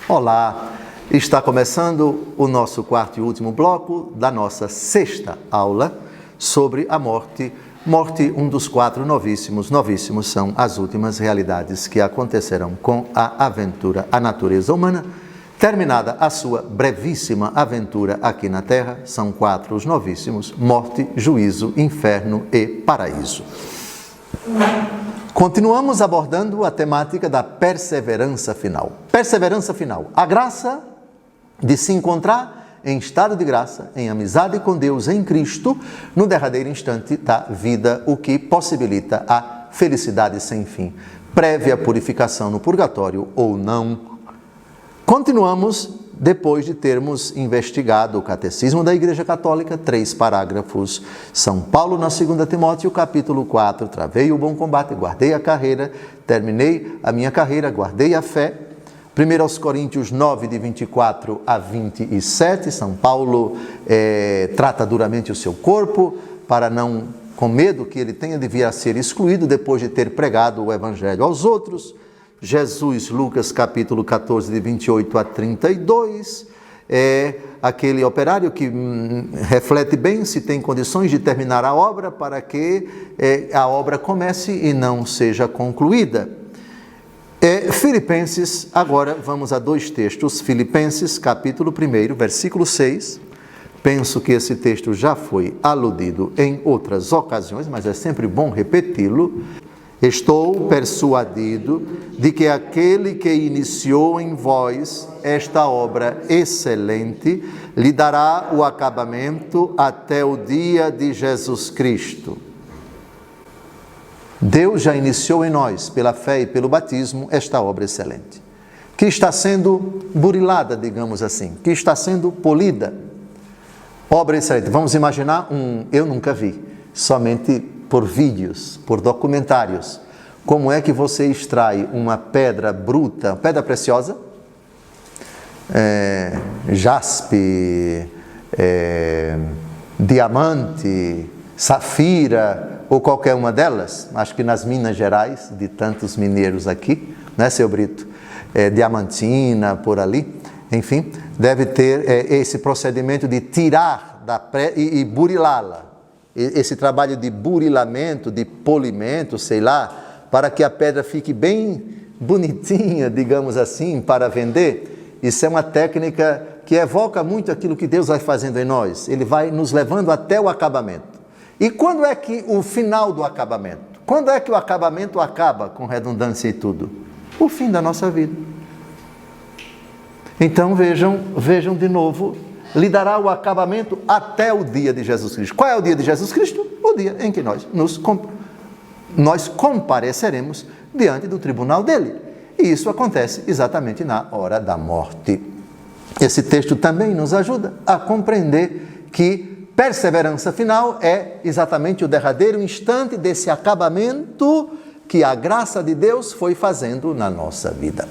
Olá, está começando o nosso quarto e último bloco da nossa sexta aula sobre a morte. Morte, um dos quatro novíssimos. Novíssimos são as últimas realidades que acontecerão com a aventura, a natureza humana. Terminada a sua brevíssima aventura aqui na Terra, são quatro os novíssimos: morte, juízo, inferno e paraíso. Continuamos abordando a temática da perseverança final. Perseverança final, a graça de se encontrar em estado de graça, em amizade com Deus, em Cristo, no derradeiro instante da vida, o que possibilita a felicidade sem fim, prévia purificação no purgatório ou não. Continuamos depois de termos investigado o Catecismo da Igreja Católica, 3 parágrafos. São Paulo na 2 Timóteo, capítulo 4, travei o bom combate, guardei a carreira, terminei a minha carreira, guardei a fé. 1 Coríntios 9, de 24 a 27, São Paulo trata duramente o seu corpo, para não, com medo que ele tenha de vir a ser excluído depois de ter pregado o Evangelho aos outros. Jesus, Lucas capítulo 14, de 28 a 32, é aquele operário que reflete bem se tem condições de terminar a obra para que a obra comece e não seja concluída. Filipenses, agora vamos a dois textos. Filipenses capítulo 1, versículo 6. Penso que esse texto já foi aludido em outras ocasiões, mas é sempre bom repeti-lo. Estou persuadido de que aquele que iniciou em vós esta obra excelente lhe dará o acabamento até o dia de Jesus Cristo. Deus já iniciou em nós, pela fé e pelo batismo, esta obra excelente, que está sendo burilada, digamos assim, que está sendo polida. Obra excelente. Vamos imaginar eu nunca vi, somente por vídeos, por documentários, como é que você extrai uma pedra bruta, pedra preciosa, jaspe, diamante, safira, ou qualquer uma delas. Acho que nas Minas Gerais, de tantos mineiros aqui, né, seu Brito? Diamantina, por ali, enfim, deve ter esse procedimento de tirar da pedra e burilá-la. Esse trabalho de burilamento, de polimento, sei lá, para que a pedra fique bem bonitinha, digamos assim, para vender. Isso é uma técnica que evoca muito aquilo que Deus vai fazendo em nós. Ele vai nos levando até o acabamento. E quando é que o final do acabamento? Quando é que o acabamento acaba, com redundância e tudo? O fim da nossa vida. Então vejam de novo, lhe dará o acabamento até o dia de Jesus Cristo. Qual é o dia de Jesus Cristo? O dia em que nós compareceremos diante do tribunal dele. E isso acontece exatamente na hora da morte. Esse texto também nos ajuda a compreender que perseverança final é exatamente o derradeiro instante desse acabamento que a graça de Deus foi fazendo na nossa vida.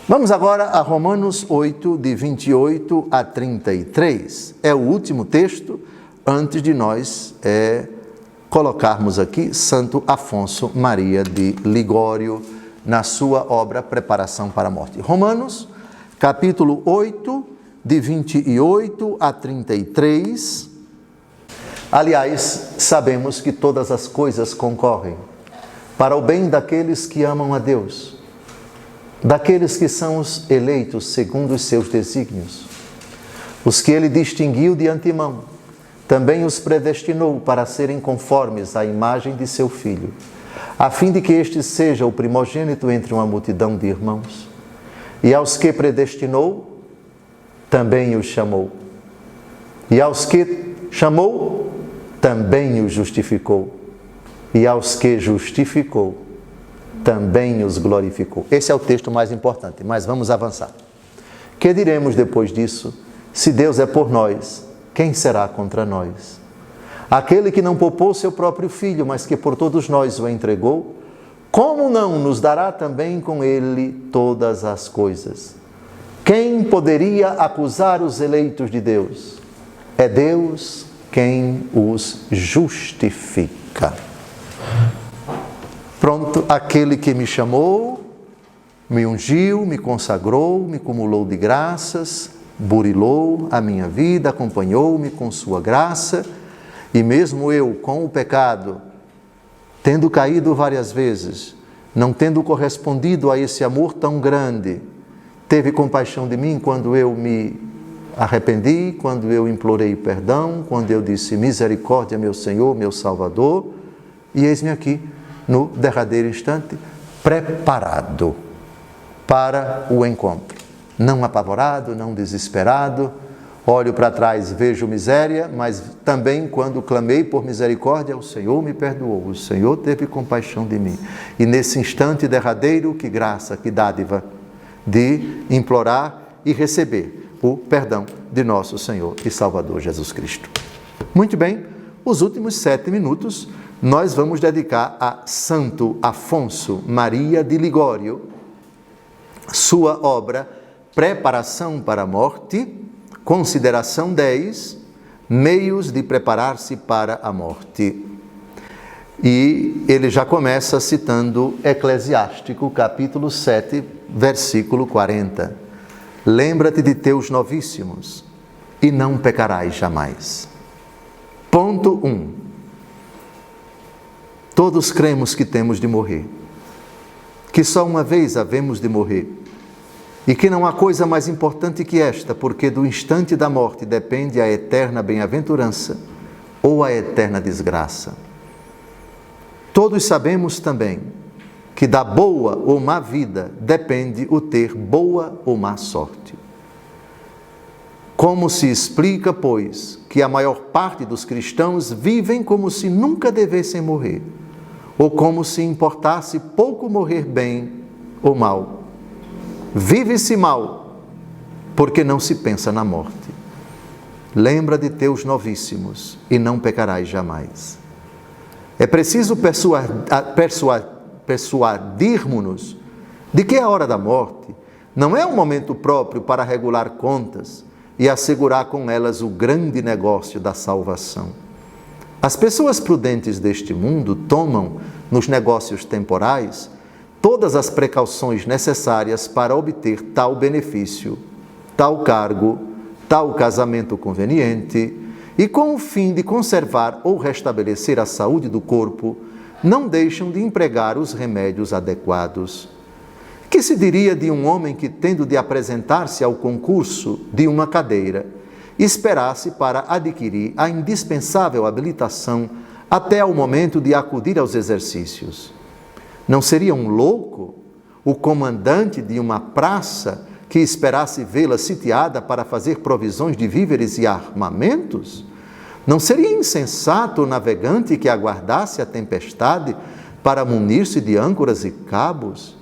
Vamos agora a Romanos 8, de 28 a 33. É o último texto antes de nós colocarmos aqui Santo Afonso Maria de Ligório na sua obra Preparação para a Morte. Romanos, capítulo 8, de 28 a 33. Aliás, sabemos que todas as coisas concorrem para o bem daqueles que amam a Deus, daqueles que são os eleitos segundo os seus desígnios, os que ele distinguiu de antemão, também os predestinou para serem conformes à imagem de seu Filho, a fim de que este seja o primogênito entre uma multidão de irmãos. E aos que predestinou, também os chamou. E aos que chamou, também os justificou. E aos que justificou, também os glorificou. Esse é o texto mais importante, mas vamos avançar. Que diremos depois disso? Se Deus é por nós, quem será contra nós? Aquele que não poupou seu próprio Filho, mas que por todos nós o entregou, como não nos dará também com ele todas as coisas? Quem poderia acusar os eleitos de Deus? É Deus quem os justifica. Pronto, aquele que me chamou me ungiu, me consagrou, me cumulou de graças, burilou a minha vida, acompanhou-me com sua graça, e mesmo eu, com o pecado, tendo caído várias vezes, não tendo correspondido a esse amor tão grande, teve compaixão de mim quando eu me arrependi, quando eu implorei perdão, quando eu disse misericórdia, meu Senhor, meu Salvador, e eis-me aqui, no derradeiro instante, preparado para o encontro. Não apavorado, não desesperado, olho para trás, vejo miséria, mas também quando clamei por misericórdia, o Senhor me perdoou, o Senhor teve compaixão de mim. E nesse instante derradeiro, que graça, que dádiva de implorar e receber o perdão de nosso Senhor e Salvador Jesus Cristo. Muito bem, os últimos 7 minutos nós vamos dedicar a Santo Afonso Maria de Ligório, sua obra Preparação para a Morte, consideração 10, meios de preparar-se para a morte. E ele já começa citando Eclesiástico, capítulo 7, versículo 40. Lembra-te de teus novíssimos e não pecarás jamais. Ponto 1. Todos cremos que temos de morrer, que só uma vez havemos de morrer, e que não há coisa mais importante que esta, porque do instante da morte depende a eterna bem-aventurança ou a eterna desgraça. Todos sabemos também que da boa ou má vida depende o ter boa ou má sorte. Como se explica, pois, que a maior parte dos cristãos vivem como se nunca devessem morrer, ou como se importasse pouco morrer bem ou mal. Vive-se mal, porque não se pensa na morte. Lembra de teus novíssimos e não pecarás jamais. É preciso persuadirmos-nos de que a hora da morte não é um momento próprio para regular contas e assegurar com elas o grande negócio da salvação. As pessoas prudentes deste mundo tomam, nos negócios temporais, todas as precauções necessárias para obter tal benefício, tal cargo, tal casamento conveniente, e com o fim de conservar ou restabelecer a saúde do corpo, não deixam de empregar os remédios adequados. Que se diria de um homem que, tendo de apresentar-se ao concurso de uma cadeira, esperasse para adquirir a indispensável habilitação até ao momento de acudir aos exercícios? Não seria um louco o comandante de uma praça que esperasse vê-la sitiada para fazer provisões de víveres e armamentos? Não seria insensato o navegante que aguardasse a tempestade para munir-se de âncoras e cabos?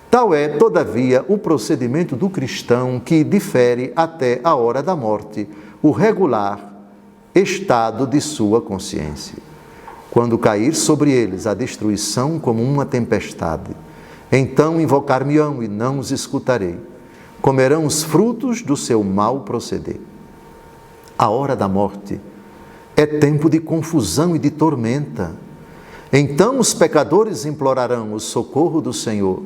Tal é, todavia, o procedimento do cristão que difere até a hora da morte o regular estado de sua consciência. Quando cair sobre eles a destruição como uma tempestade, então invocar-me-ão e não os escutarei. Comerão os frutos do seu mau proceder. A hora da morte é tempo de confusão e de tormenta. Então os pecadores implorarão o socorro do Senhor,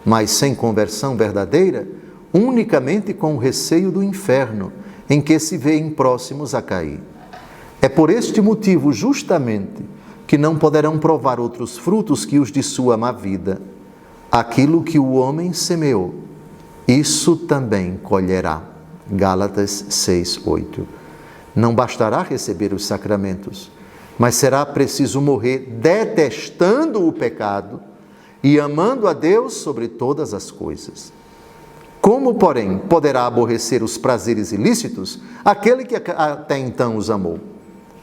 mas sem conversão verdadeira, unicamente com o receio do inferno, em que se veem próximos a cair. É por este motivo, justamente, que não poderão provar outros frutos que os de sua má vida. Aquilo que o homem semeou, isso também colherá. Gálatas 6:8. Não bastará receber os sacramentos, mas será preciso morrer detestando o pecado e amando a Deus sobre todas as coisas. Como, porém, poderá aborrecer os prazeres ilícitos aquele que até então os amou?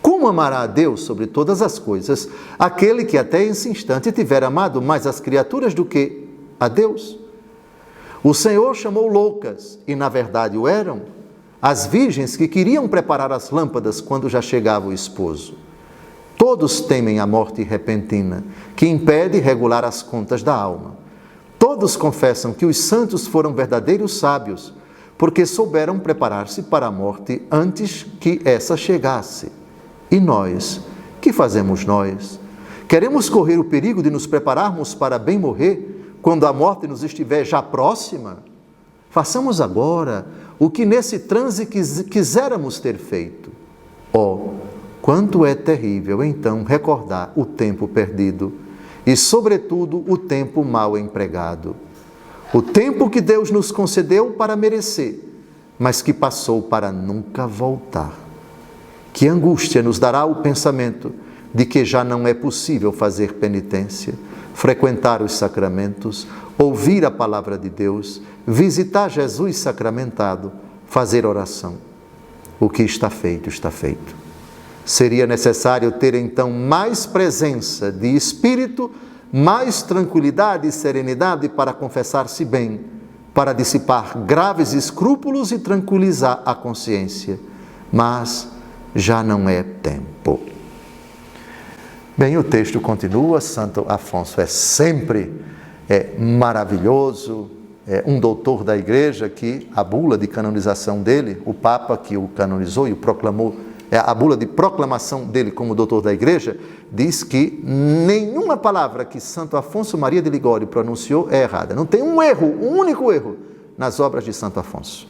Como amará a Deus sobre todas as coisas aquele que até esse instante tiver amado mais as criaturas do que a Deus? O Senhor chamou loucas, e na verdade o eram, as virgens que queriam preparar as lâmpadas quando já chegava o esposo. Todos temem a morte repentina, que impede regular as contas da alma. Todos confessam que os santos foram verdadeiros sábios, porque souberam preparar-se para a morte antes que essa chegasse. E nós, que fazemos nós? Queremos correr o perigo de nos prepararmos para bem morrer, quando a morte nos estiver já próxima, façamos agora o que nesse transe quiséramos ter feito. Oh, quanto é terrível então recordar o tempo perdido e, sobretudo, o tempo mal empregado. O tempo que Deus nos concedeu para merecer, mas que passou para nunca voltar. Que angústia nos dará o pensamento de que já não é possível fazer penitência, frequentar os sacramentos, ouvir a palavra de Deus, visitar Jesus sacramentado, fazer oração. O que está feito, está feito. Seria necessário ter então mais presença de espírito, mais tranquilidade e serenidade para confessar-se bem, para dissipar graves escrúpulos e tranquilizar a consciência. Mas já não é tempo. Bem, o texto continua. Santo Afonso é sempre maravilhoso, um doutor da Igreja, que a bula de canonização dele, o Papa que o canonizou e o proclamou, a bula de proclamação dele como doutor da Igreja, diz que nenhuma palavra que Santo Afonso Maria de Ligório pronunciou é errada. Não tem um erro, um único erro nas obras de Santo Afonso.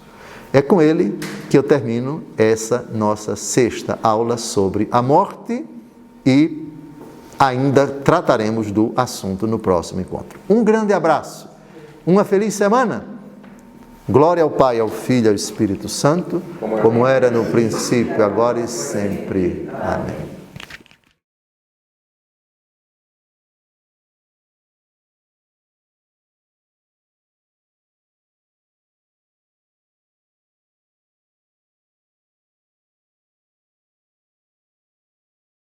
É com ele que eu termino essa nossa sexta aula sobre a morte e ainda trataremos do assunto no próximo encontro. Um grande abraço, uma feliz semana. Glória ao Pai, ao Filho e ao Espírito Santo, como era no princípio, agora e sempre. Amém.